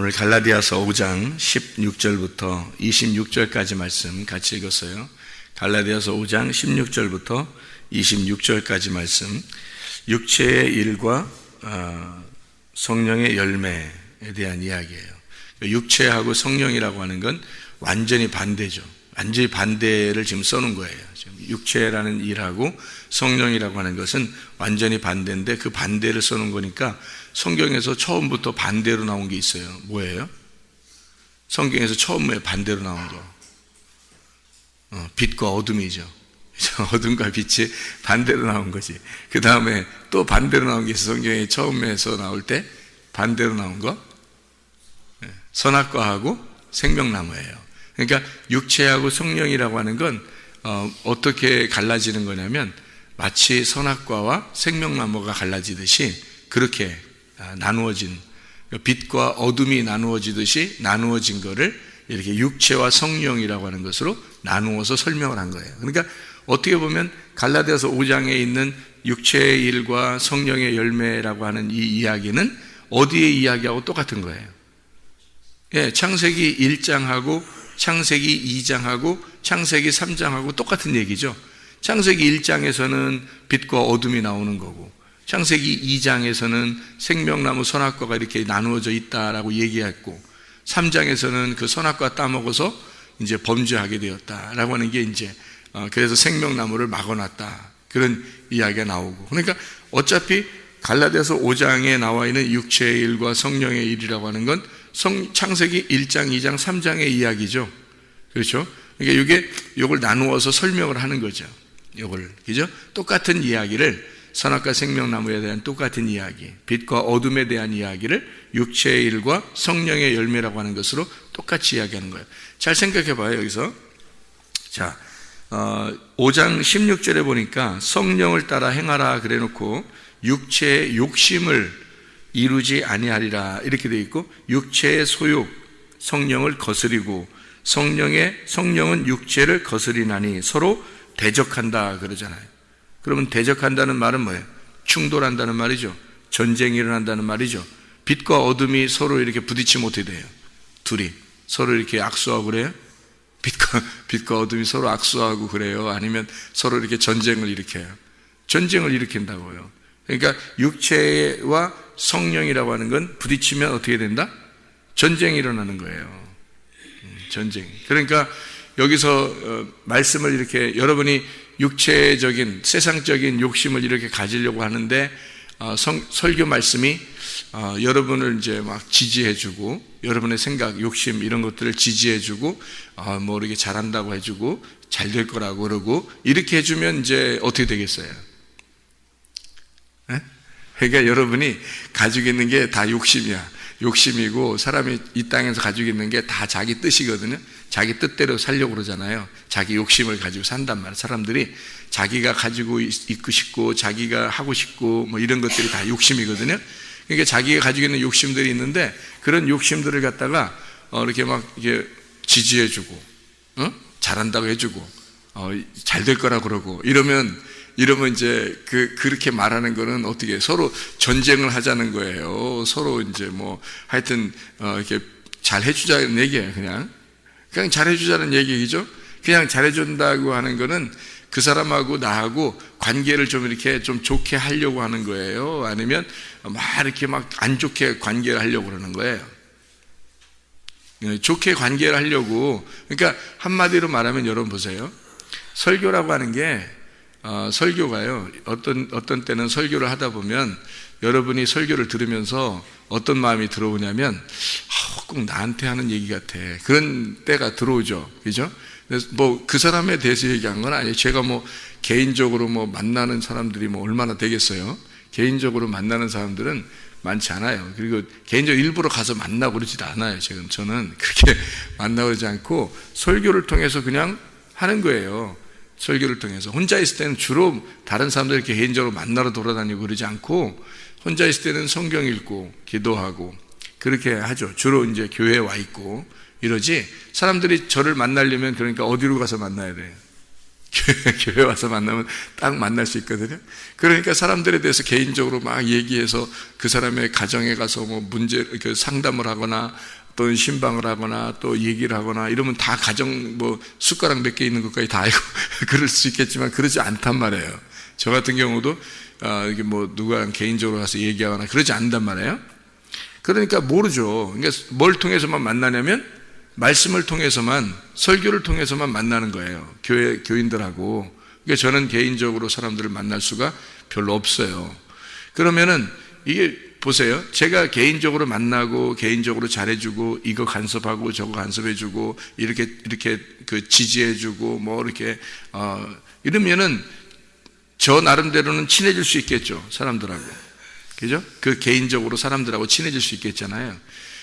오늘 갈라디아서 5장 16절부터 26절까지 말씀 같이 읽었어요. 갈라디아서 5장 16절부터 26절까지 말씀, 육체의 일과 성령의 열매에 대한 이야기예요. 육체하고 성령이라고 하는 건 완전히 반대죠. 완전히 반대를 지금 써놓은 거예요. 지금 육체라는 일하고 성령이라고 하는 것은 완전히 반대인데 그 반대를 써놓은 거니까 성경에서 처음부터 반대로 나온 게 있어요. 뭐예요? 성경에서 처음에 반대로 나온 거, 빛과 어둠이죠. 어둠과 빛이 반대로 나온 거지. 그 다음에 또 반대로 나온 게 있어. 성경에 처음에서 나올 때 반대로 나온 거, 선악과하고 생명나무예요. 그러니까 육체하고 성령이라고 하는 건 어떻게 갈라지는 거냐면 마치 선악과와 생명나무가 갈라지듯이 그렇게 나누어진, 빛과 어둠이 나누어지듯이 나누어진 거를 이렇게 육체와 성령이라고 하는 것으로 나누어서 설명을 한 거예요. 그러니까 어떻게 보면 갈라디아서 5장에 있는 육체의 일과 성령의 열매라고 하는 이 이야기는 어디의 이야기하고 똑같은 거예요. 예, 창세기 1장하고 창세기 2장하고 창세기 3장하고 똑같은 얘기죠. 창세기 1장에서는 빛과 어둠이 나오는 거고, 창세기 2장에서는 생명나무 선악과가 이렇게 나누어져 있다라고 얘기했고, 3장에서는 그 선악과 따먹어서 이제 범죄하게 되었다라고 하는 게 이제 그래서 생명나무를 막아놨다, 그런 이야기가 나오고. 그러니까 어차피 갈라디아서 5장에 나와 있는 육체의 일과 성령의 일이라고 하는 건 창세기 1장, 2장, 3장의 이야기죠. 그렇죠? 그러니까 이걸 나누어서 설명을 하는 거죠. 그죠? 똑같은 이야기를, 선악과 생명나무에 대한 똑같은 이야기, 빛과 어둠에 대한 이야기를 육체의 일과 성령의 열매라고 하는 것으로 똑같이 이야기하는 거예요. 잘 생각해 봐요, 여기서. 자, 5장 16절에 보니까 성령을 따라 행하라 그래 놓고 육체의 욕심을 이루지 아니하리라 이렇게 되어 있고, 육체의 소욕, 성령을 거스리고 성령은 육체를 거스리나니 서로 대적한다 그러잖아요. 그러면 대적한다는 말은 뭐예요? 충돌한다는 말이죠. 전쟁이 일어난다는 말이죠. 빛과 어둠이 서로 이렇게 부딪히면 어떻게 돼요? 둘이 서로 이렇게 악수하고 그래요? 빛과 어둠이 서로 악수하고 그래요? 아니면 서로 이렇게 전쟁을 일으켜요? 전쟁을 일으킨다고요. 그러니까 육체와 성령이라고 하는 건 부딪히면 어떻게 된다? 전쟁이 일어나는 거예요. 전쟁. 그러니까 여기서 말씀을 이렇게, 여러분이 육체적인 세상적인 욕심을 이렇게 가지려고 하는데 설교 말씀이 여러분을 이제 막 지지해주고, 여러분의 생각, 욕심 이런 것들을 지지해주고, 뭐 이렇게 잘한다고 해주고 잘 될 거라고 그러고 이렇게 해주면 이제 어떻게 되겠어요? 네? 그러니까 여러분이 가지고 있는 게 다 욕심이고, 사람이 이 땅에서 가지고 있는 게 다 자기 뜻이거든요. 자기 뜻대로 살려고 그러잖아요. 자기 욕심을 가지고 산단 말이에요. 사람들이 자기가 가지고 있고 싶고 자기가 하고 싶고 뭐 이런 것들이 다 욕심이거든요. 그러니까 자기가 가지고 있는 욕심들이 있는데, 그런 욕심들을 갖다가 이렇게 막 이게 지지해주고, 잘한다고 해주고, 잘 될 거라 그러고 이러면 이제 그렇게 말하는 거는 어떻게 서로 전쟁을 하자는 거예요. 서로 이제 뭐 하여튼 이렇게 잘 해주자는 얘기예요. 그냥 잘 해주자는 얘기죠. 그냥 잘해준다고 하는 거는 그 사람하고 나하고 관계를 좀 이렇게 좀 좋게 하려고 하는 거예요? 아니면 막 이렇게 막 안 좋게 관계를 하려고 그러는 거예요? 좋게 관계를 하려고. 그러니까 한마디로 말하면 여러분 보세요. 설교라고 하는 게 설교가요, 어떤 때는 설교를 하다 보면 여러분이 설교를 들으면서 어떤 마음이 들어오냐면 꼭 나한테 하는 얘기 같아, 그런 때가 들어오죠. 그죠? 뭐 그 사람에 대해서 얘기한 건 아니에요. 제가 뭐 개인적으로 뭐 만나는 사람들이 뭐 얼마나 되겠어요? 개인적으로 만나는 사람들은 많지 않아요. 그리고 개인적으로 일부러 가서 만나고 그러지도 않아요. 저는 그렇게 만나고 그러지 않고 설교를 통해서 그냥 하는 거예요. 설교를 통해서. 혼자 있을 때는 주로 다른 사람들 이렇게 개인적으로 만나러 돌아다니고 그러지 않고, 혼자 있을 때는 성경 읽고 기도하고 그렇게 하죠. 주로 이제 교회에 와 있고 이러지. 사람들이 저를 만나려면 그러니까 어디로 가서 만나야 돼요? 교회 와서 만나면 딱 만날 수 있거든요. 그러니까 사람들에 대해서 개인적으로 막 얘기해서 그 사람의 가정에 가서 뭐 문제 상담을 하거나 또는 신방을 하거나 또 얘기를 하거나 이러면 다 가정 뭐 숟가락 몇 개 있는 것까지 다 알고 그럴 수 있겠지만 그러지 않단 말이에요. 저 같은 경우도 이게 뭐 누구랑 개인적으로 가서 얘기하거나 그러지 않단 말이에요. 그러니까 모르죠. 그러니까 뭘 통해서만 만나냐면 말씀을 통해서만, 설교를 통해서만 만나는 거예요. 교인들하고. 그러니까 저는 개인적으로 사람들을 만날 수가 별로 없어요. 그러면은 이게 보세요. 제가 개인적으로 만나고 개인적으로 잘해주고 이거 간섭하고 저거 간섭해주고 이렇게 그 지지해주고 뭐 이렇게 이러면은 저 나름대로는 친해질 수 있겠죠, 사람들하고. 그죠? 그 개인적으로 사람들하고 친해질 수 있겠잖아요.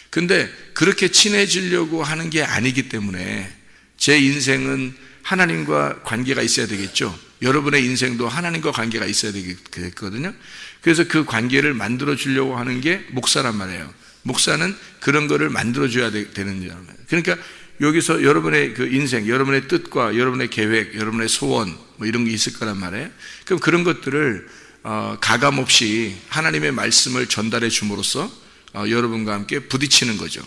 근데 그렇게 친해지려고 하는 게 아니기 때문에 제 인생은 하나님과 관계가 있어야 되겠죠. 여러분의 인생도 하나님과 관계가 있어야 되겠거든요. 그래서 그 관계를 만들어 주려고 하는 게 목사란 말이에요. 목사는 그런 거를 만들어 줘야 되는 거예요. 그러니까 여기서 여러분의 그 인생, 여러분의 뜻과 여러분의 계획, 여러분의 소원, 뭐 이런 게 있을 거란 말이에요. 그럼 그런 것들을 가감 없이 하나님의 말씀을 전달해 줌으로써 여러분과 함께 부딪히는 거죠.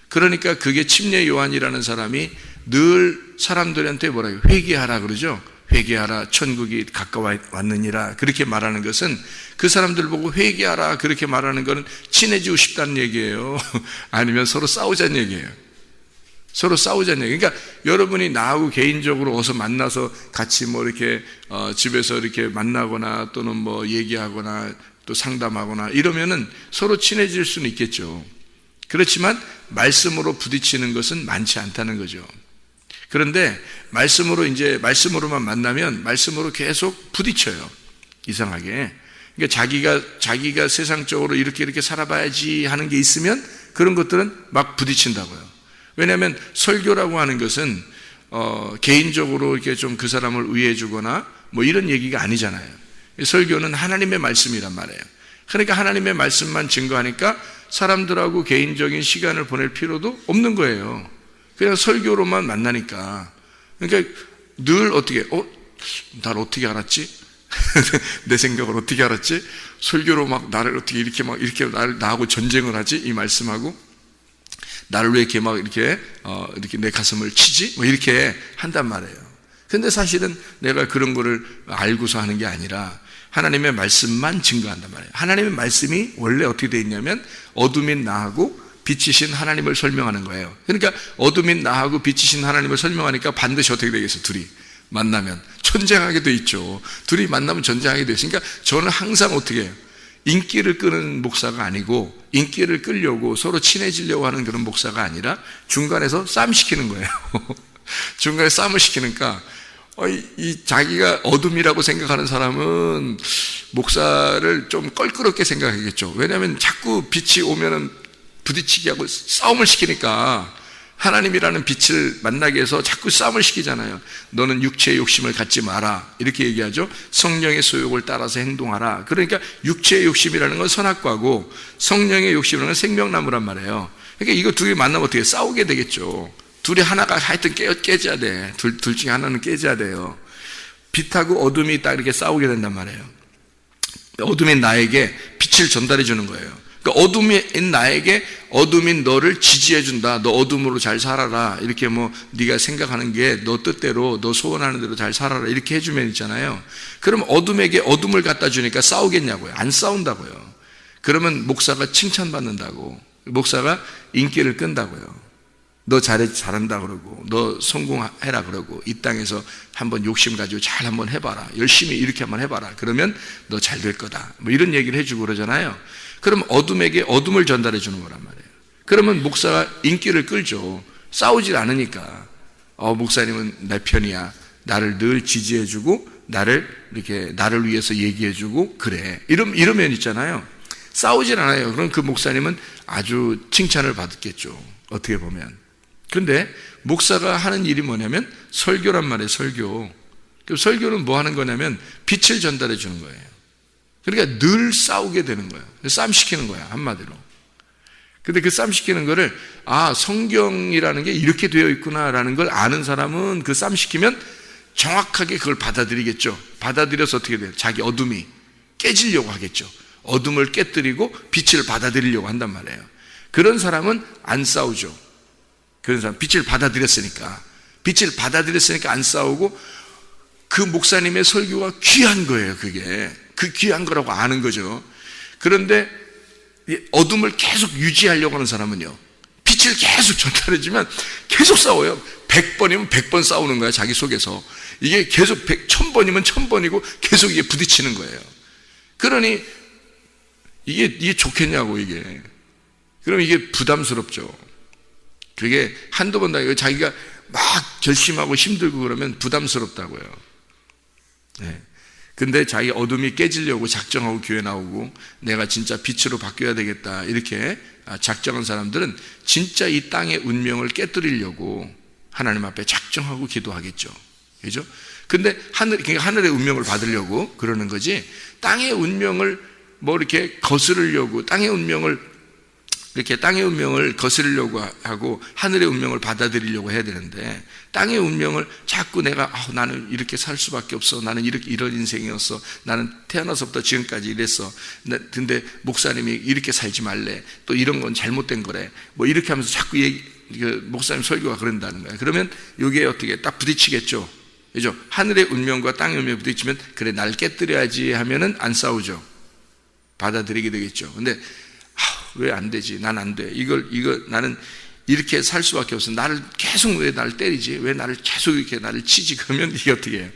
그러니까 그게 침례 요한이라는 사람이 늘 사람들한테 뭐라고 회개하라 그러죠. 회개하라, 천국이 가까워 왔느니라, 그렇게 말하는 것은 그 사람들 보고 회개하라 그렇게 말하는 것은 친해지고 싶다는 얘기예요. 아니면 서로 싸우자는 얘기예요. 서로 싸우자는 얘기. 그러니까 여러분이 나하고 개인적으로 어서 만나서 같이 뭐 이렇게 집에서 이렇게 만나거나 또는 뭐 얘기하거나 또 상담하거나 이러면은 서로 친해질 수는 있겠죠. 그렇지만 말씀으로 부딪히는 것은 많지 않다는 거죠. 그런데 말씀으로만 만나면 말씀으로 계속 부딪혀요. 이상하게. 그러니까 자기가 세상적으로 이렇게 살아봐야지 하는 게 있으면 그런 것들은 막 부딪힌다고요. 왜냐하면 설교라고 하는 것은 개인적으로 이렇게 좀 그 사람을 위해 주거나 뭐 이런 얘기가 아니잖아요. 설교는 하나님의 말씀이란 말이에요. 그러니까 하나님의 말씀만 증거하니까 사람들하고 개인적인 시간을 보낼 필요도 없는 거예요. 그냥 설교로만 만나니까. 그러니까 늘 어떻게, 날 어떻게 알았지? 내 생각을 어떻게 알았지? 설교로 막 나를 어떻게 이렇게 나하고 전쟁을 하지? 이 말씀하고 나를 왜 이렇게 이렇게 내 가슴을 치지? 뭐 이렇게 한단 말이에요. 근데 사실은 내가 그런 거를 알고서 하는 게 아니라 하나님의 말씀만 증거한단 말이에요. 하나님의 말씀이 원래 어떻게 되어 있냐면 어둠인 나하고 빛이신 하나님을 설명하는 거예요. 그러니까 어둠인 나하고 빛이신 하나님을 설명하니까 반드시 어떻게 되겠어요? 둘이 만나면 전쟁하게 돼 있죠. 둘이 만나면 전쟁하게 돼 있으니까 저는 항상 어떻게 해요? 인기를 끄는 목사가 아니고 인기를 끌려고 서로 친해지려고 하는 그런 목사가 아니라 중간에서 싸움 시키는 거예요. 중간에 싸움을 시키니까 이 자기가 어둠이라고 생각하는 사람은 목사를 좀 껄끄럽게 생각하겠죠. 왜냐하면 자꾸 빛이 오면은 부딪히게 하고 싸움을 시키니까 하나님이라는 빛을 만나게 해서 자꾸 싸움을 시키잖아요. 너는 육체의 욕심을 갖지 마라 이렇게 얘기하죠. 성령의 소욕을 따라서 행동하라. 그러니까 육체의 욕심이라는 건 선악과고 성령의 욕심이라는 건 생명나무란 말이에요. 그러니까 이거 두 개 만나면 어떻게 싸우게 되겠죠. 둘이 하나가 하여튼 깨져야 돼. 둘 중에 하나는 깨져야 돼요. 빛하고 어둠이 딱 이렇게 싸우게 된단 말이에요. 어둠인 나에게 빛을 전달해 주는 거예요. 그러니까 어둠인 나에게 어둠인 너를 지지해 준다. 너 어둠으로 잘 살아라. 이렇게 뭐 네가 생각하는 게 너 뜻대로 너 소원하는 대로 잘 살아라. 이렇게 해주면 있잖아요. 그럼 어둠에게 어둠을 갖다 주니까 싸우겠냐고요. 안 싸운다고요. 그러면 목사가 칭찬받는다고. 목사가 인기를 끈다고요. 너 잘한다 그러고 너 성공해라 그러고 이 땅에서 한번 욕심 가지고 잘 한번 해봐라. 열심히 이렇게 한번 해봐라. 그러면 너 잘 될 거다. 뭐 이런 얘기를 해주고 그러잖아요. 그럼 어둠에게 어둠을 전달해 주는 거란 말이에요. 그러면 목사가 인기를 끌죠. 싸우질 않으니까. 목사님은 내 편이야. 나를 늘 지지해 주고 나를 위해서 얘기해 주고 그래. 이러면 있잖아요. 싸우질 않아요. 그럼 그 목사님은 아주 칭찬을 받았겠죠. 어떻게 보면. 그런데 목사가 하는 일이 뭐냐면 설교란 말이에요. 설교. 설교는 뭐 하는 거냐면 빛을 전달해 주는 거예요. 그러니까 늘 싸우게 되는 거예요. 싸움 시키는 거야, 한마디로. 근데 그 싸움 시키는 거를 성경이라는 게 이렇게 되어 있구나라는 걸 아는 사람은 그 싸움 시키면 정확하게 그걸 받아들이겠죠. 받아들여서 어떻게 돼요? 자기 어둠이 깨지려고 하겠죠. 어둠을 깨뜨리고 빛을 받아들이려고 한단 말이에요. 그런 사람은 안 싸우죠. 그런 사람 빛을 받아들였으니까 안 싸우고 그 목사님의 설교가 귀한 거예요. 그게 그 귀한 거라고 아는 거죠. 그런데 어둠을 계속 유지하려고 하는 사람은요, 빛을 계속 전달해주면 계속 싸워요. 100번이면 100번 싸우는 거야. 자기 속에서. 이게 계속 1000번이면 1000번이고 계속 이게 부딪히는 거예요. 그러니 이게 좋겠냐고. 이게 그럼 이게 부담스럽죠. 그게 한두 번 다 자기가 막 결심하고 힘들고 그러면 부담스럽다고요. 네. 근데 자기 어둠이 깨지려고 작정하고 교회 나오고 내가 진짜 빛으로 바뀌어야 되겠다 이렇게 작정한 사람들은 진짜 이 땅의 운명을 깨뜨리려고 하나님 앞에 작정하고 기도하겠죠. 그죠? 근데 하늘의 운명을 받으려고 그러는 거지, 땅의 운명을 뭐 이렇게 거스르려고 땅의 운명을 이렇게 땅의 운명을 거스르려고 하고 하늘의 운명을 받아들이려고 해야 되는데, 땅의 운명을 자꾸 내가 나는 이렇게 살 수밖에 없어, 나는 이런 인생이었어, 나는 태어나서부터 지금까지 이랬어, 근데 목사님이 이렇게 살지 말래, 또 이런 건 잘못된 거래, 뭐 이렇게 하면서 자꾸 목사님 설교가 그런다는 거야. 그러면 이게 어떻게 딱 부딪히겠죠. 그죠? 하늘의 운명과 땅의 운명이 부딪히면, 그래 날 깨뜨려야지 하면은 안 싸우죠. 받아들이게 되겠죠. 근데 왜 안 되지? 난 안 돼. 이걸 나는 이렇게 살 수밖에 없어. 나를 계속 왜 나를 때리지? 왜 나를 계속 이렇게 나를 치지? 그러면 이게 어떻게 해요?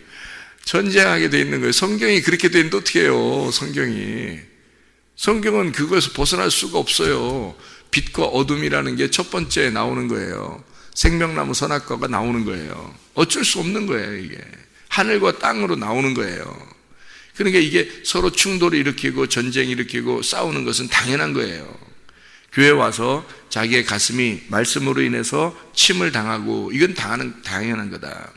전쟁하게 돼 있는 거예요. 성경이 그렇게 돼 있는데 어떻게 해요? 성경은 그거에서 벗어날 수가 없어요. 빛과 어둠이라는 게 첫 번째 나오는 거예요. 생명나무 선악과가 나오는 거예요. 어쩔 수 없는 거예요. 이게 하늘과 땅으로 나오는 거예요. 그러니까 이게 서로 충돌을 일으키고 전쟁 일으키고 싸우는 것은 당연한 거예요. 교회 와서 자기의 가슴이 말씀으로 인해서 침을 당하고, 이건 당연한 거다.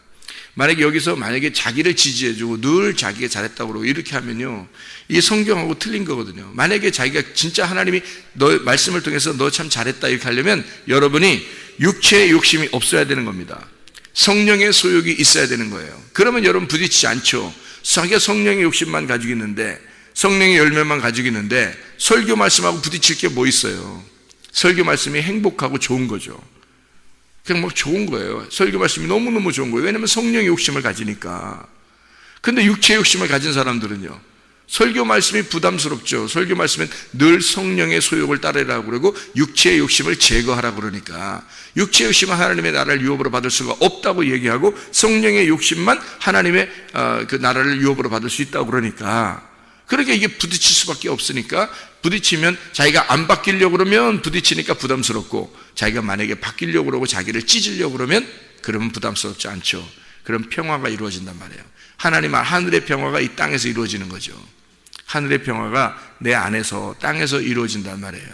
만약에 자기를 지지해주고 늘 자기가 잘했다고 그러고 이렇게 하면요, 이게 성경하고 틀린 거거든요. 만약에 자기가 진짜 하나님이 너 말씀을 통해서 너 참 잘했다 이렇게 하려면 여러분이 육체의 욕심이 없어야 되는 겁니다. 성령의 소욕이 있어야 되는 거예요. 그러면 여러분 부딪히지 않죠. 자기가 성령의 욕심만 가지고 있는데, 성령의 열매만 가지고 있는데 설교 말씀하고 부딪힐 게 뭐 있어요? 설교 말씀이 행복하고 좋은 거죠. 그냥 막 좋은 거예요. 설교 말씀이 너무너무 좋은 거예요. 왜냐하면 성령의 욕심을 가지니까. 근데 육체의 욕심을 가진 사람들은요, 설교 말씀이 부담스럽죠. 설교 말씀은 늘 성령의 소욕을 따르라고 그러고 육체의 욕심을 제거하라고 그러니까, 육체의 욕심은 하나님의 나라를 유업으로 받을 수가 없다고 얘기하고 성령의 욕심만 하나님의 그 나라를 유업으로 받을 수 있다고 그러니까 이게 부딪힐 수밖에 없으니까, 부딪히면 자기가 안 바뀌려고 그러면 부딪히니까 부담스럽고, 자기가 만약에 바뀌려고 그러고 자기를 찢으려고 그러면 부담스럽지 않죠. 그럼 평화가 이루어진단 말이에요. 하늘의 평화가 이 땅에서 이루어지는 거죠. 하늘의 평화가 내 안에서 땅에서 이루어진단 말이에요.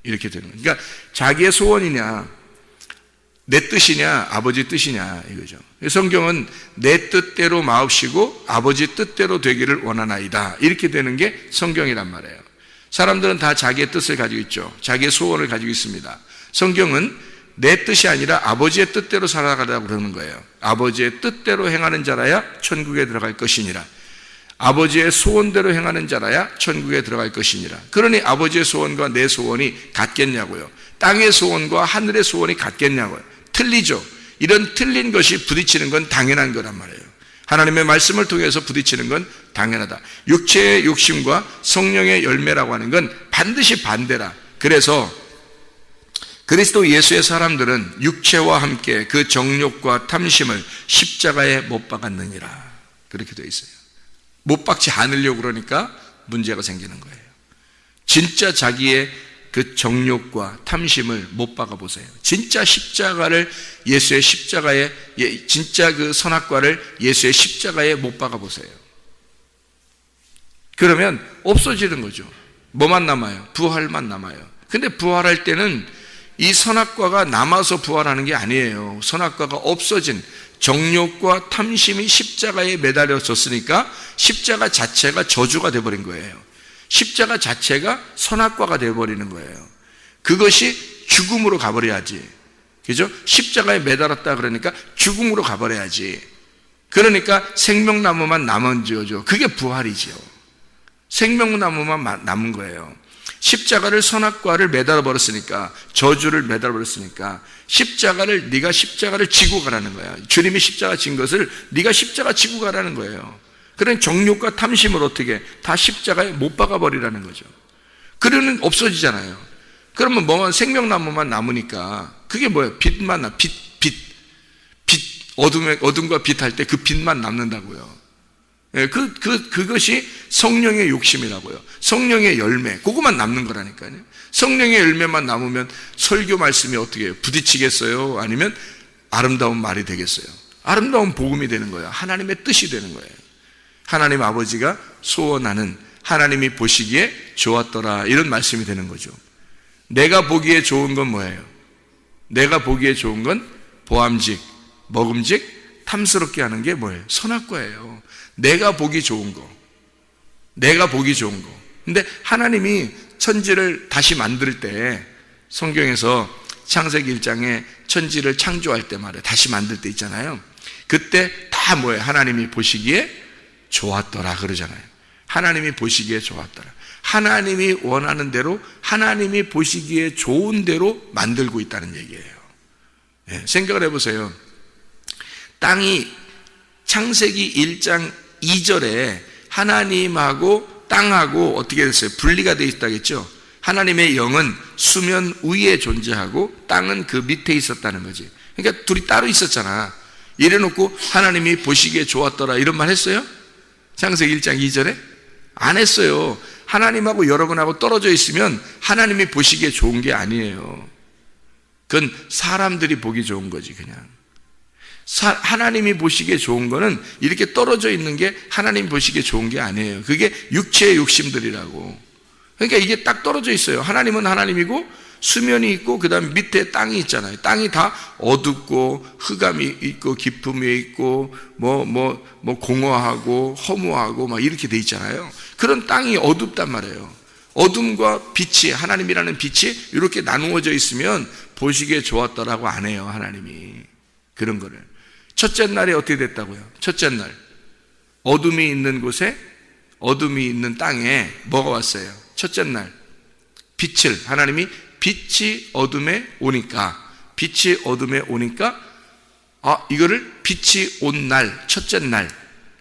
이렇게 되는 거예요. 그러니까 자기의 소원이냐 내 뜻이냐 아버지 뜻이냐 이거죠. 성경은 내 뜻대로 마옵시고 아버지 뜻대로 되기를 원하나이다, 이렇게 되는 게 성경이란 말이에요. 사람들은 다 자기의 뜻을 가지고 있죠. 자기의 소원을 가지고 있습니다. 성경은 내 뜻이 아니라 아버지의 뜻대로 살아가라고 그러는 거예요. 아버지의 뜻대로 행하는 자라야 천국에 들어갈 것이니라. 아버지의 소원대로 행하는 자라야 천국에 들어갈 것이니라. 그러니 아버지의 소원과 내 소원이 같겠냐고요. 땅의 소원과 하늘의 소원이 같겠냐고요. 틀리죠. 이런 틀린 것이 부딪히는 건 당연한 거란 말이에요. 하나님의 말씀을 통해서 부딪히는 건 당연하다. 육체의 욕심과 성령의 열매라고 하는 건 반드시 반대라. 그래서 그리스도 예수의 사람들은 육체와 함께 그 정욕과 탐심을 십자가에 못 박았느니라, 그렇게 되어 있어요. 못 박지 않으려고 그러니까 문제가 생기는 거예요. 진짜 자기의 그 정욕과 탐심을 못 박아보세요. 진짜 십자가를 예수의 십자가에, 진짜 그 선악과를 예수의 십자가에 못 박아보세요. 그러면 없어지는 거죠. 뭐만 남아요? 부활만 남아요. 근데 부활할 때는 이 선악과가 남아서 부활하는 게 아니에요. 선악과가 없어진, 정욕과 탐심이 십자가에 매달려졌으니까 십자가 자체가 저주가 되어버린 거예요. 십자가 자체가 선악과가 되어버리는 거예요. 그것이 죽음으로 가버려야지. 그죠? 십자가에 매달았다 그러니까 죽음으로 가버려야지. 그러니까 생명나무만 남은 거죠. 그게 부활이죠. 생명나무만 남은 거예요. 십자가를, 선악과를 매달아 버렸으니까, 저주를 매달아 버렸으니까 네가 십자가를 지고 가라는 거야. 주님이 십자가 진 것을 네가 십자가 지고 가라는 거예요. 그런 정욕과 탐심을 어떻게 다 십자가에 못 박아 버리라는 거죠. 그러면 없어지잖아요. 그러면 뭐만 생명나무만 남으니까 그게 뭐예요? 빛만 나, 빛. 어둠과 빛 할 때 그 빛만 남는다고요. 그것이 성령의 욕심이라고요. 성령의 열매, 그것만 남는 거라니까요. 성령의 열매만 남으면 설교 말씀이 어떻게 해요? 부딪히겠어요? 아니면 아름다운 말이 되겠어요? 아름다운 복음이 되는 거예요. 하나님의 뜻이 되는 거예요. 하나님 아버지가 소원하는, 하나님이 보시기에 좋았더라, 이런 말씀이 되는 거죠. 내가 보기에 좋은 건 뭐예요? 내가 보기에 좋은 건 보암직, 먹음직, 탐스럽게 하는 게 뭐예요? 선악과예요. 내가 보기 좋은 거. 내가 보기 좋은 거. 근데 하나님이 천지를 다시 만들 때 성경에서 창세기 1장에 천지를 창조할 때 말이에요. 다시 만들 때 있잖아요. 그때 다 뭐예요? 하나님이 보시기에 좋았더라 그러잖아요. 하나님이 보시기에 좋았더라. 하나님이 원하는 대로, 하나님이 보시기에 좋은 대로 만들고 있다는 얘기예요. 네, 생각을 해보세요. 땅이 창세기 1장 2절에 하나님하고 땅하고 어떻게 됐어요? 분리가 되어 있다겠죠? 하나님의 영은 수면 위에 존재하고 땅은 그 밑에 있었다는 거지. 그러니까 둘이 따로 있었잖아. 이래놓고 하나님이 보시기에 좋았더라 이런 말 했어요? 창세기 1장 2절에? 안 했어요. 하나님하고 여러분하고 떨어져 있으면 하나님이 보시기에 좋은 게 아니에요. 그건 사람들이 보기 좋은 거지 그냥. 하나님이 보시기에 좋은 거는 이렇게 떨어져 있는 게 하나님 보시기에 좋은 게 아니에요. 그게 육체의 욕심들이라고. 그러니까 이게 딱 떨어져 있어요. 하나님은 하나님이고 수면이 있고 그 다음에 밑에 땅이 있잖아요. 땅이 다 어둡고 흑암이 있고 기품이 있고 공허하고 허무하고 막 이렇게 돼 있잖아요. 그런 땅이 어둡단 말이에요. 어둠과 빛이, 하나님이라는 빛이 이렇게 나누어져 있으면 보시기에 좋았더라고 안 해요. 하나님이 그런 거를. 첫째 날에 어떻게 됐다고요? 첫째 날 어둠이 있는 곳에, 어둠이 있는 땅에 뭐가 왔어요? 첫째 날 빛을, 하나님이 빛이 어둠에 오니까, 빛이 어둠에 오니까 이거를 빛이 온 날, 첫째 날.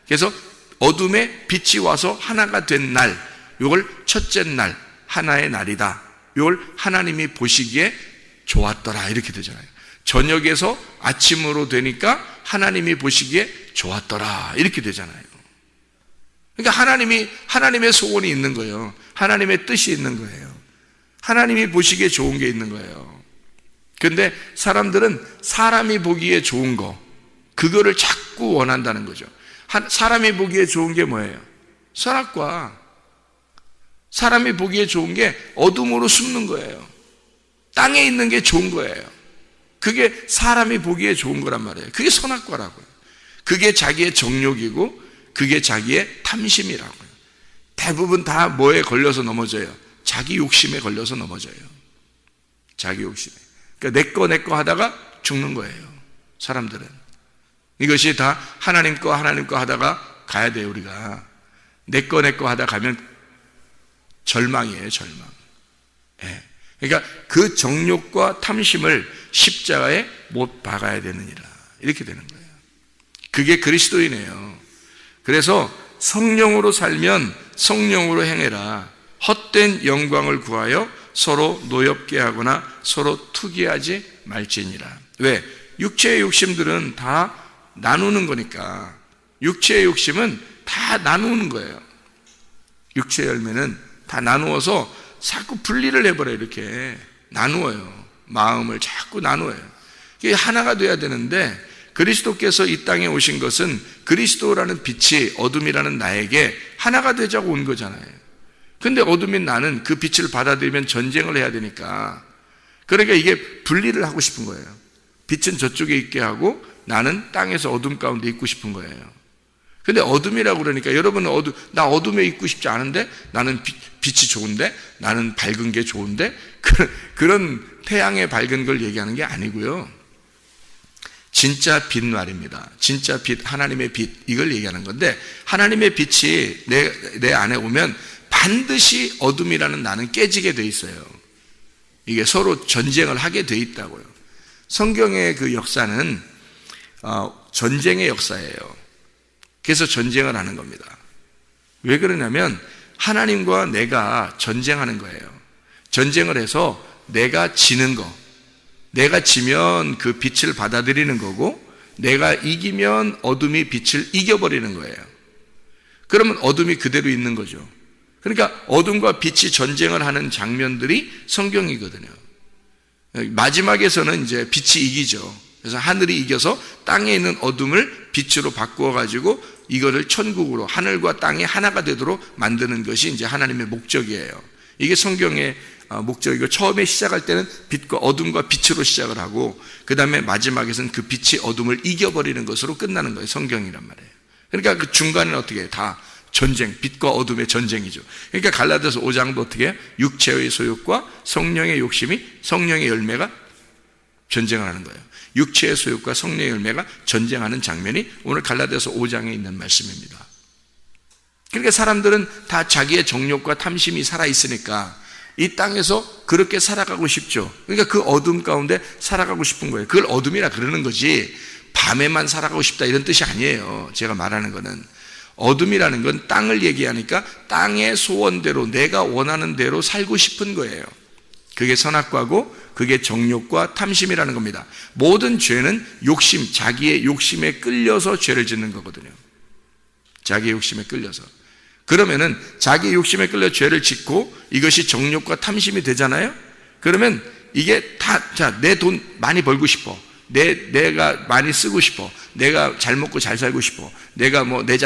그래서 어둠에 빛이 와서 하나가 된 날, 이걸 첫째 날, 하나의 날이다. 이걸 하나님이 보시기에 좋았더라 이렇게 되잖아요. 저녁에서 아침으로 되니까 하나님이 보시기에 좋았더라 이렇게 되잖아요. 그러니까 하나님의 소원이 있는 거예요. 하나님의 뜻이 있는 거예요. 하나님이 보시기에 좋은 게 있는 거예요. 그런데 사람들은 사람이 보기에 좋은 거, 그거를 자꾸 원한다는 거죠. 사람이 보기에 좋은 게 뭐예요? 선악과. 사람이 보기에 좋은 게 어둠으로 숨는 거예요. 땅에 있는 게 좋은 거예요. 그게 사람이 보기에 좋은 거란 말이에요. 그게 선악과라고요. 그게 자기의 정욕이고 그게 자기의 탐심이라고요. 대부분 다 뭐에 걸려서 넘어져요? 자기 욕심에 걸려서 넘어져요. 자기 욕심에. 그러니까 내 거 하다가 죽는 거예요. 사람들은. 이것이 다 하나님 거 하다가 가야 돼요. 우리가 내 거 하다 가면 절망이에요. 절망. 네. 그러니까 그 정욕과 탐심을 십자가에 못 박아야 되느니라 이렇게 되는 거예요. 그게 그리스도이네요. 그래서 성령으로 살면 성령으로 행해라. 헛된 영광을 구하여 서로 노엽게 하거나 서로 투기하지 말지니라. 왜? 육체의 욕심들은 다 나누는 거니까. 육체의 욕심은 다 나누는 거예요. 육체의 열매는 다 나누어서 자꾸 분리를 해버려요. 이렇게 나누어요. 마음을 자꾸 나누어요. 이게 하나가 돼야 되는데 그리스도께서 이 땅에 오신 것은 그리스도라는 빛이 어둠이라는 나에게 하나가 되자고 온 거잖아요. 근데 어둠인 나는 그 빛을 받아들이면 전쟁을 해야 되니까, 그러니까 이게 분리를 하고 싶은 거예요. 빛은 저쪽에 있게 하고 나는 땅에서 어둠 가운데 있고 싶은 거예요. 근데 어둠이라고 그러니까 여러분은 나 어둠에 있고 싶지 않은데, 나는 빛이 좋은데, 나는 밝은 게 좋은데, 그런 태양의 밝은 걸 얘기하는 게 아니고요. 진짜 빛 말입니다. 진짜 빛, 하나님의 빛, 이걸 얘기하는 건데, 하나님의 빛이 내 안에 오면 반드시 어둠이라는 나는 깨지게 돼 있어요. 이게 서로 전쟁을 하게 돼 있다고요. 성경의 그 역사는 전쟁의 역사예요. 그래서 전쟁을 하는 겁니다. 왜 그러냐면 하나님과 내가 전쟁하는 거예요. 전쟁을 해서 내가 지는 거, 내가 지면 그 빛을 받아들이는 거고, 내가 이기면 어둠이 빛을 이겨버리는 거예요. 그러면 어둠이 그대로 있는 거죠. 그러니까 어둠과 빛이 전쟁을 하는 장면들이 성경이거든요. 마지막에서는 이제 빛이 이기죠. 그래서 하늘이 이겨서 땅에 있는 어둠을 빛으로 바꾸어 가지고 이거를 천국으로, 하늘과 땅이 하나가 되도록 만드는 것이 이제 하나님의 목적이에요. 이게 성경의 목적이고, 처음에 시작할 때는 빛과 어둠과 빛으로 시작을 하고, 그 다음에 마지막에서는 그 빛이 어둠을 이겨버리는 것으로 끝나는 거예요. 성경이란 말이에요. 그러니까 그 중간에는 어떻게 해요? 다 전쟁, 빛과 어둠의 전쟁이죠. 그러니까 갈라디아서 5장도 어떻게 해요? 육체의 소욕과 성령의 욕심이, 성령의 열매가 전쟁을 하는 거예요. 육체의 소욕과 성령의 열매가 전쟁하는 장면이 오늘 갈라디아서 5장에 있는 말씀입니다. 그러니까 사람들은 다 자기의 정욕과 탐심이 살아있으니까 이 땅에서 그렇게 살아가고 싶죠. 그러니까 그 어둠 가운데 살아가고 싶은 거예요. 그걸 어둠이라 그러는 거지 밤에만 살아가고 싶다 이런 뜻이 아니에요. 제가 말하는 거는 어둠이라는 건 땅을 얘기하니까 땅의 소원대로 내가 원하는 대로 살고 싶은 거예요. 그게 선악과고 그게 정욕과 탐심이라는 겁니다. 모든 죄는 욕심, 자기의 욕심에 끌려서 죄를 짓는 거거든요. 자기의 욕심에 끌려서. 그러면은 자기 욕심에 끌려 죄를 짓고 이것이 정욕과 탐심이 되잖아요. 그러면 이게 다, 자, 내 돈 많이 벌고 싶어. 내가 많이 쓰고 싶어. 내가 잘 먹고 잘 살고 싶어. 내가 뭐 내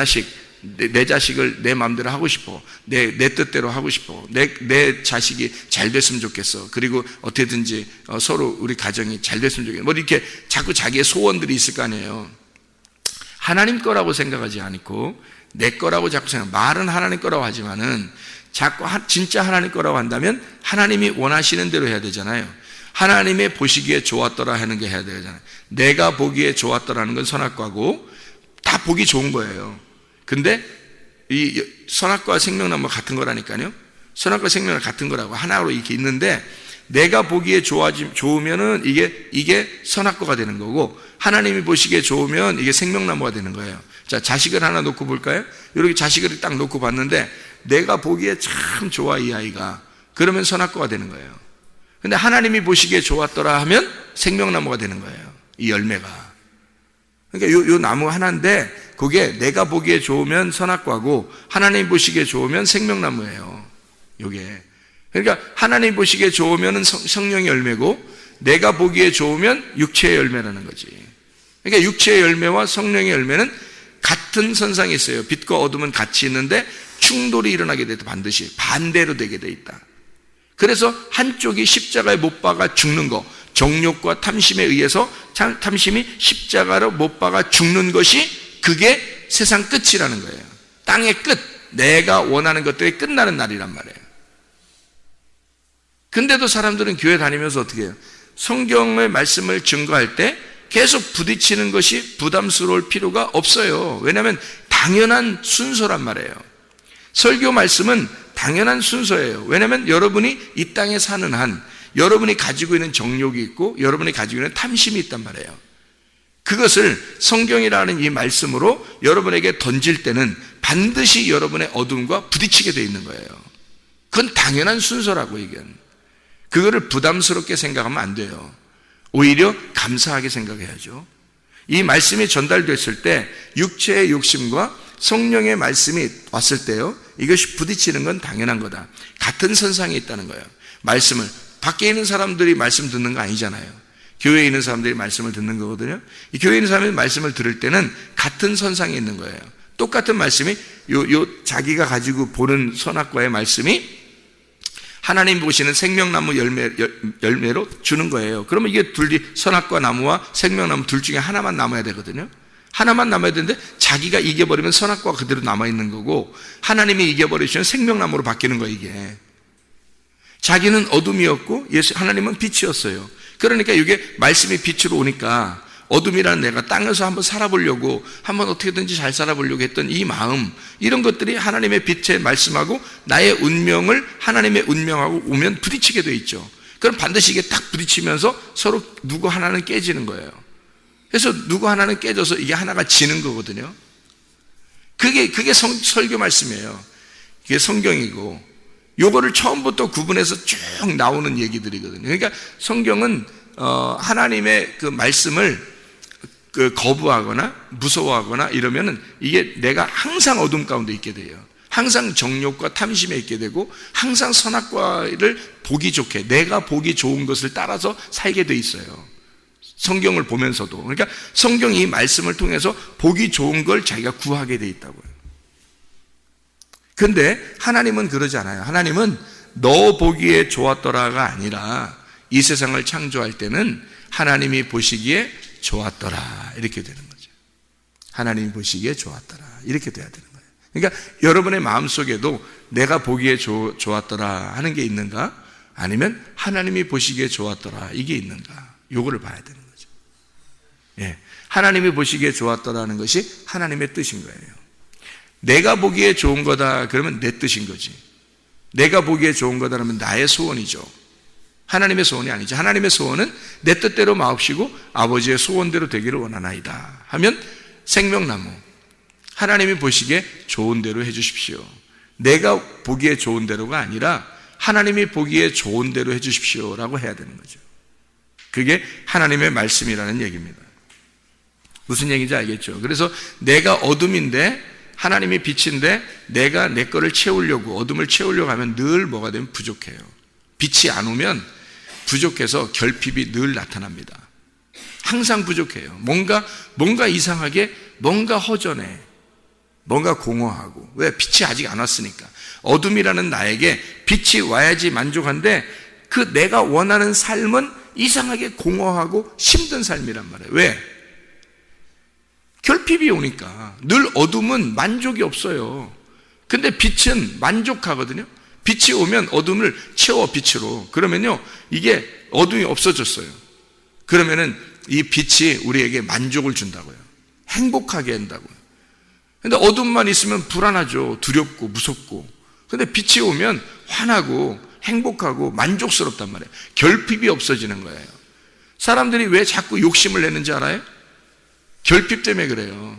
자식을 내 마음대로 하고 싶어. 내 뜻대로 하고 싶어. 내 자식이 잘 됐으면 좋겠어. 그리고 어떻게든지 서로 우리 가정이 잘 됐으면 좋겠어. 뭐 이렇게 자꾸 자기의 소원들이 있을 거 아니에요. 하나님 거라고 생각하지 않고 내 거라고 자꾸 생각. 말은 하나님 거라고 하지만은 자꾸 진짜 하나님 거라고 한다면 하나님이 원하시는 대로 해야 되잖아요. 하나님의 보시기에 좋았더라 하는 게 해야 되잖아요. 내가 보기에 좋았더라는 건 선악과고 다 보기 좋은 거예요. 근데 이 선악과 생명나무 같은 거라니까요. 선악과 생명은 같은 거라고 하나로 이렇게 있는데 내가 보기에 좋으면은 이게 선악과가 되는 거고 하나님이 보시기에 좋으면 이게 생명나무가 되는 거예요. 자, 자식을 하나 놓고 볼까요? 이렇게 자식을 딱 놓고 봤는데 내가 보기에 참 좋아 이 아이가. 그러면 선악과가 되는 거예요. 근데 하나님이 보시기에 좋았더라 하면 생명나무가 되는 거예요. 이 열매가. 그러니까 요 나무 하나인데 그게 내가 보기에 좋으면 선악과고 하나님 보시기에 좋으면 생명나무예요. 요게. 그러니까 하나님 보시기에 좋으면 성령의 열매고 내가 보기에 좋으면 육체의 열매라는 거지. 그러니까 육체의 열매와 성령의 열매는 같은 선상에 있어요. 빛과 어둠은 같이 있는데 충돌이 일어나게 돼도 반드시 반대로 되게 돼 있다. 그래서 한쪽이 십자가에 못 박아 죽는 거, 정욕과 탐심에 의해서 탐심이 십자가로 못 박아 죽는 것이 그게 세상 끝이라는 거예요. 땅의 끝, 내가 원하는 것들이 끝나는 날이란 말이에요. 근데도 사람들은 교회 다니면서 어떻게 해요? 성경의 말씀을 증거할 때 계속 부딪히는 것이 부담스러울 필요가 없어요. 왜냐하면 당연한 순서란 말이에요. 설교 말씀은 당연한 순서예요. 왜냐하면 여러분이 이 땅에 사는 한 여러분이 가지고 있는 정욕이 있고 여러분이 가지고 있는 탐심이 있단 말이에요. 그것을 성경이라는 이 말씀으로 여러분에게 던질 때는 반드시 여러분의 어둠과 부딪히게 되어 있는 거예요. 그건 당연한 순서라고 얘기하는. 그거를 부담스럽게 생각하면 안 돼요. 오히려 감사하게 생각해야죠. 이 말씀이 전달됐을 때 육체의 욕심과 성령의 말씀이 왔을 때요, 이것이 부딪히는 건 당연한 거다. 같은 선상에 있다는 거예요. 말씀을 밖에 있는 사람들이 말씀 듣는 거 아니잖아요. 교회에 있는 사람들이 말씀을 듣는 거거든요. 이 교회에 있는 사람이 말씀을 들을 때는 같은 선상에 있는 거예요. 똑같은 말씀이 자기가 가지고 보는 선악과의 말씀이 하나님 보시는 생명나무 열매로 주는 거예요. 그러면 이게 둘이 선악과 나무와 생명나무 둘 중에 하나만 남아야 되거든요. 하나만 남아야 되는데 자기가 이겨버리면 선악과가 그대로 남아있는 거고 하나님이 이겨버리시면 생명나무로 바뀌는 거예요. 이게 자기는 어둠이었고 하나님은 빛이었어요. 그러니까 이게 말씀이 빛으로 오니까 어둠이라는 내가 땅에서 한번 살아보려고 한번 어떻게든지 잘 살아보려고 했던 이 마음, 이런 것들이 하나님의 빛의 말씀하고 나의 운명을 하나님의 운명하고 오면 부딪히게 돼 있죠. 그럼 반드시 이게 딱 부딪히면서 서로 누구 하나는 깨지는 거예요. 그래서 누구 하나는 깨져서 이게 하나가 지는 거거든요. 그게 설교 말씀이에요. 이게 성경이고 요거를 처음부터 구분해서 쭉 나오는 얘기들이거든요. 그러니까 성경은 하나님의 그 말씀을 거부하거나 무서워하거나 이러면은 이게 내가 항상 어둠 가운데 있게 돼요. 항상 정욕과 탐심에 있게 되고 항상 선악과를 보기 좋게 내가 보기 좋은 것을 따라서 살게 돼 있어요. 성경을 보면서도. 그러니까 성경이 이 말씀을 통해서 보기 좋은 걸 자기가 구하게 돼 있다고요. 근데 하나님은 그러지 않아요. 하나님은 너 보기에 좋았더라가 아니라 이 세상을 창조할 때는 하나님이 보시기에 좋았더라 이렇게 되는 거죠. 하나님이 보시기에 좋았더라 이렇게 돼야 되는 거예요. 그러니까 여러분의 마음속에도 내가 보기에 좋았더라 하는 게 있는가? 아니면 하나님이 보시기에 좋았더라 이게 있는가? 요거를 봐야 되는 거죠. 예, 하나님이 보시기에 좋았더라는 것이 하나님의 뜻인 거예요. 내가 보기에 좋은 거다 그러면 내 뜻인 거지. 내가 보기에 좋은 거다라면 나의 소원이죠. 하나님의 소원이 아니죠. 하나님의 소원은 내 뜻대로 마옵시고 아버지의 소원대로 되기를 원하나이다 하면 생명나무, 하나님이 보시기에 좋은 대로 해주십시오. 내가 보기에 좋은 대로가 아니라 하나님이 보기에 좋은 대로 해주십시오 라고 해야 되는 거죠. 그게 하나님의 말씀이라는 얘기입니다. 무슨 얘기인지 알겠죠? 그래서 내가 어둠인데 하나님이 빛인데 내가 내 거를 채우려고, 어둠을 채우려고 하면 늘 뭐가 되면 부족해요. 빛이 안 오면 부족해서 결핍이 늘 나타납니다. 항상 부족해요. 뭔가 이상하게, 뭔가 허전해, 뭔가 공허하고. 왜? 빛이 아직 안 왔으니까. 어둠이라는 나에게 빛이 와야지 만족한데 그 내가 원하는 삶은 이상하게 공허하고 힘든 삶이란 말이에요. 왜? 결핍이 오니까. 늘 어둠은 만족이 없어요. 근데 빛은 만족하거든요. 빛이 오면 어둠을 채워 빛으로. 그러면요, 이게 어둠이 없어졌어요. 그러면은 이 빛이 우리에게 만족을 준다고요. 행복하게 한다고요. 근데 어둠만 있으면 불안하죠. 두렵고 무섭고. 근데 빛이 오면 환하고 행복하고 만족스럽단 말이에요. 결핍이 없어지는 거예요. 사람들이 왜 자꾸 욕심을 내는지 알아요? 결핍 때문에 그래요.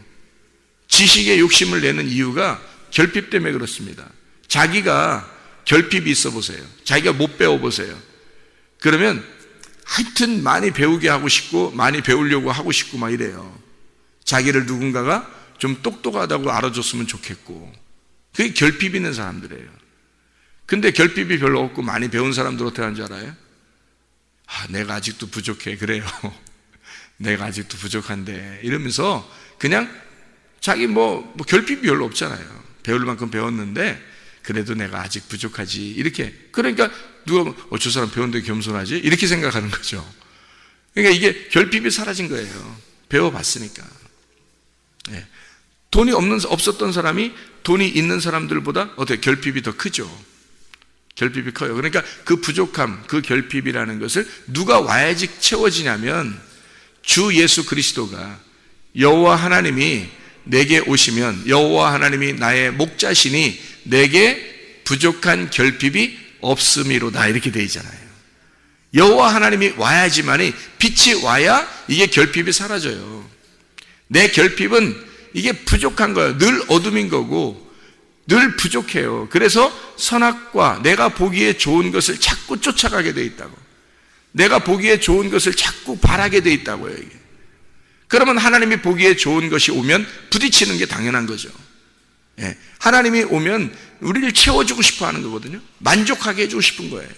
지식에 욕심을 내는 이유가 결핍 때문에 그렇습니다. 자기가 결핍이 있어 보세요. 자기가 못 배워보세요. 그러면 하여튼 많이 배우게 하고 싶고 많이 배우려고 하고 싶고 막 이래요. 자기를 누군가가 좀 똑똑하다고 알아줬으면 좋겠고. 그게 결핍 있는 사람들이에요. 근데 결핍이 별로 없고 많이 배운 사람들 어떻게 하는 줄 알아요? 내가 아직도 부족해. 그래요. 내가 아직도 부족한데 이러면서 그냥 자기 결핍이 별로 없잖아요. 배울 만큼 배웠는데 그래도 내가 아직 부족하지 이렇게. 그러니까 누가 저 사람 배웠는데 겸손하지 이렇게 생각하는 거죠. 그러니까 이게 결핍이 사라진 거예요. 배워봤으니까. 네. 돈이 없었던 사람이 돈이 있는 사람들보다 어떻게 결핍이 더 크죠. 결핍이 커요. 그러니까 그 부족함, 그 결핍이라는 것을 누가 와야지 채워지냐면 주 예수 그리스도가, 여호와 하나님이 내게 오시면 여호와 하나님이 나의 목자시니 내게 부족한 결핍이 없음이로다 이렇게 되어 있잖아요. 여호와 하나님이 와야지만이, 빛이 와야 이게 결핍이 사라져요. 내 결핍은 이게 부족한 거예요. 늘 어둠인 거고 늘 부족해요. 그래서 선악과 내가 보기에 좋은 것을 자꾸 쫓아가게 돼 있다고. 내가 보기에 좋은 것을 자꾸 바라게 돼 있다고요. 이게. 그러면 하나님이 보기에 좋은 것이 오면 부딪히는 게 당연한 거죠. 예. 하나님이 오면 우리를 채워주고 싶어 하는 거거든요. 만족하게 해주고 싶은 거예요.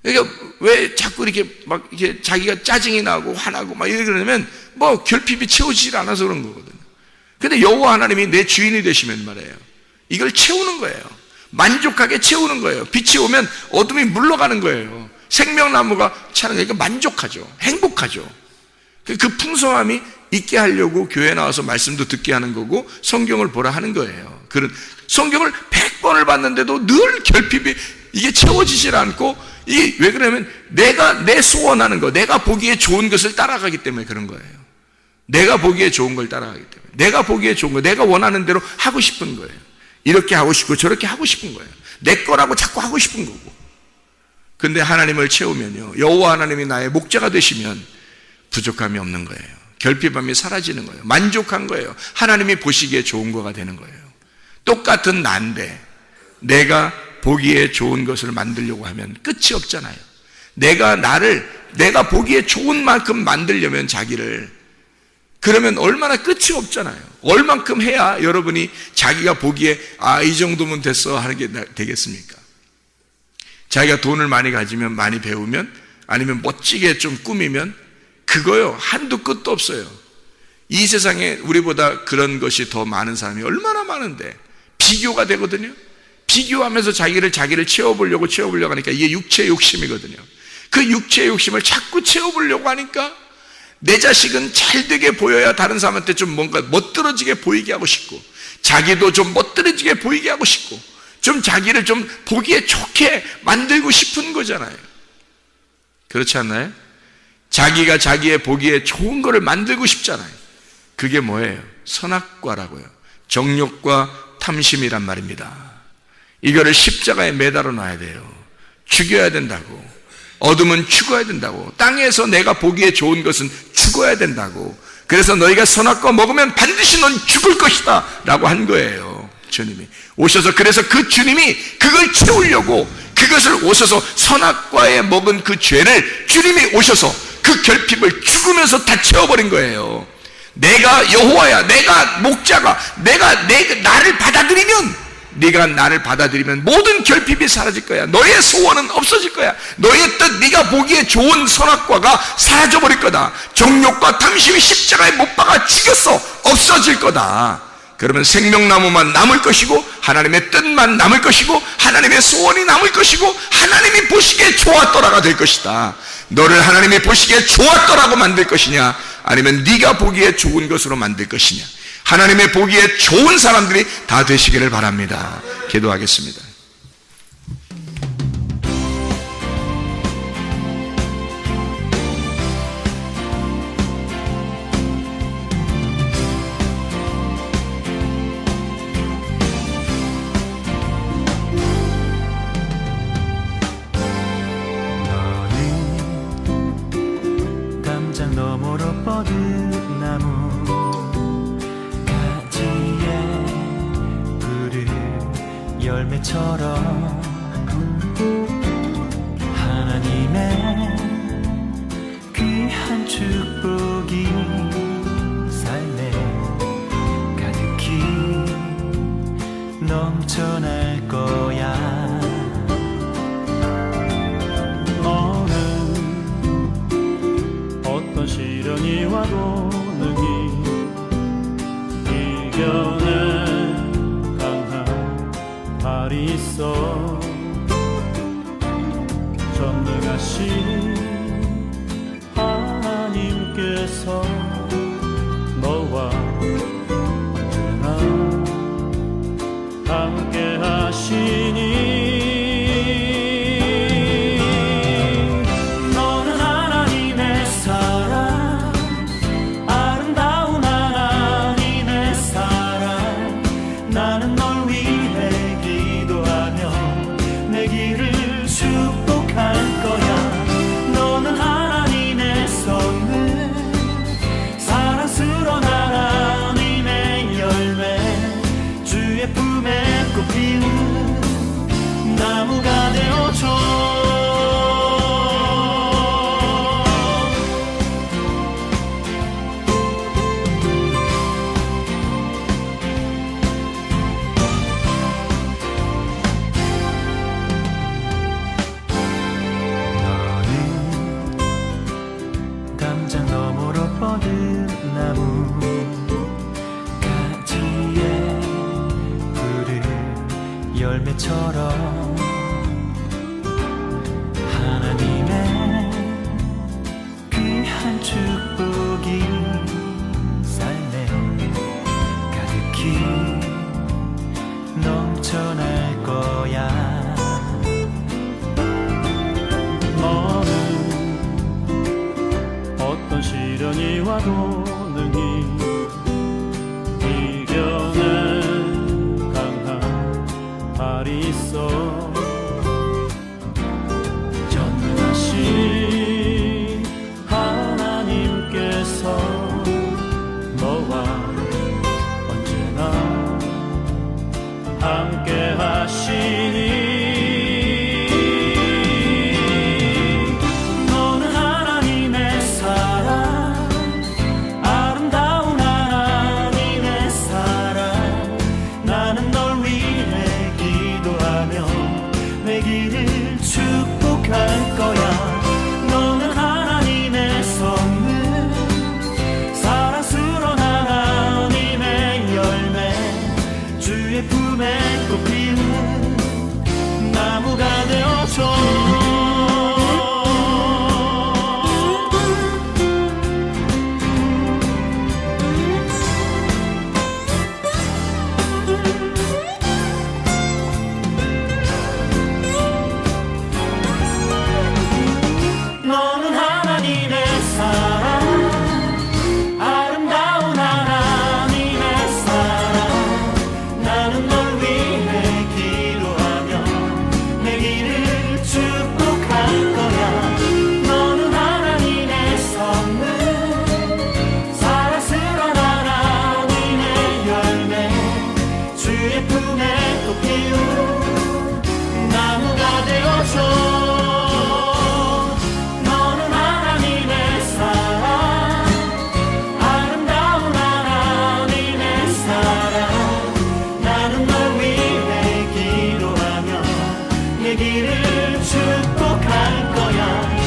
그러니까 왜 자꾸 이렇게 자기가 짜증이 나고 화나고 막 이렇게 그러냐면 결핍이 채워지질 않아서 그런 거거든요. 근데 여호와 하나님이 내 주인이 되시면 말이에요. 이걸 채우는 거예요. 만족하게 채우는 거예요. 빛이 오면 어둠이 물러가는 거예요. 생명나무가 차는 거니까 만족하죠. 행복하죠. 그 풍성함이 있게 하려고 교회에 나와서 말씀도 듣게 하는 거고 성경을 보라 하는 거예요. 그런 성경을 100번을 봤는데도 늘 결핍이 이게 채워지질 않고, 이게 왜 그러냐면 내가 내 소원하는 거, 내가 보기에 좋은 것을 따라가기 때문에 그런 거예요. 내가 보기에 좋은 걸 따라가기 때문에. 내가 보기에 좋은 거, 내가 원하는 대로 하고 싶은 거예요. 이렇게 하고 싶고 저렇게 하고 싶은 거예요. 내 거라고 자꾸 하고 싶은 거고. 근데 하나님을 채우면요, 여호와 하나님이 나의 목자가 되시면 부족함이 없는 거예요. 결핍함이 사라지는 거예요. 만족한 거예요. 하나님이 보시기에 좋은 거가 되는 거예요. 똑같은 난데 내가 보기에 좋은 것을 만들려고 하면 끝이 없잖아요. 내가 보기에 좋은 만큼 만들려면 자기를, 그러면 얼마나 끝이 없잖아요. 얼만큼 해야 여러분이 자기가 보기에 이 정도면 됐어 하는 게 되겠습니까? 자기가 돈을 많이 가지면, 많이 배우면, 아니면 멋지게 좀 꾸미면 그거요 한도 끝도 없어요. 이 세상에 우리보다 그런 것이 더 많은 사람이 얼마나 많은데 비교가 되거든요. 비교하면서 자기를 채워보려고 하니까 이게 육체의 욕심이거든요. 그 육체의 욕심을 자꾸 채워보려고 하니까 내 자식은 잘 되게 보여야 다른 사람한테 좀 뭔가 멋들어지게 보이게 하고 싶고, 자기도 좀 멋들어지게 보이게 하고 싶고, 좀 자기를 좀 보기에 좋게 만들고 싶은 거잖아요. 그렇지 않나요? 자기가 자기의 보기에 좋은 거를 만들고 싶잖아요. 그게 뭐예요? 선악과라고요. 정욕과 탐심이란 말입니다. 이거를 십자가에 매달아 놔야 돼요. 죽여야 된다고. 어둠은 죽어야 된다고. 땅에서 내가 보기에 좋은 것은 죽어야 된다고. 그래서 너희가 선악과 먹으면 반드시 넌 죽을 것이다 라고 한 거예요. 주님이 오셔서, 그래서 그 주님이 그걸 채우려고, 그것을 오셔서 선악과에 먹은 그 죄를 주님이 오셔서 그 결핍을 죽으면서 다 채워버린 거예요. 내가 여호와야, 내가 목자가, 나를 받아들이면, 네가 나를 받아들이면 모든 결핍이 사라질 거야. 너의 소원은 없어질 거야. 너의 뜻, 네가 보기에 좋은 선악과가 사라져버릴 거다. 정욕과 탐심이 십자가에 못 박아 죽였어. 없어질 거다. 그러면 생명나무만 남을 것이고, 하나님의 뜻만 남을 것이고, 하나님의 소원이 남을 것이고, 하나님이 보시기에 좋았더라가 될 것이다. 너를 하나님이 보시기에 좋았더라고 만들 것이냐, 아니면 네가 보기에 좋은 것으로 만들 것이냐. 하나님의 보기에 좋은 사람들이 다 되시기를 바랍니다. 기도하겠습니다. 너는 담장 너머로 뻗은 나무 열매처럼 하나님의 귀한 축복이 삶에 가득히 넘쳐날 거야. 너는 어떤 시련이 와도 능히 이겨내 발이 있어. 전능하신 하나님께서 너와 언제나 함께 하시니, 너는 하나님의 사랑, 아름다운 하나님의 사랑. 나는 널 위해 내 길을 축복할 거야. 너는 하나님의 선물, 사랑스러운 하나님의 열매, 주의 품에 꽃 피우는 나무가 되어줘. 뻗은 나무 가지에 푸른 열매처럼 하나님의 귀한 축복이 삶에 가득히 넘쳐날 거야. 어떤 시련이 와도 능히 이겨낸 강한 발이 있어. 전능하신 하나님께서 너와 언제나 함께 하시니, 축복할 거야. 너는 하나님의 선물, 사랑스러운 하나님의 열매, 주의 품에 꽃 피우는 나무가 되어줘. 땅의 길을 축복할 거야.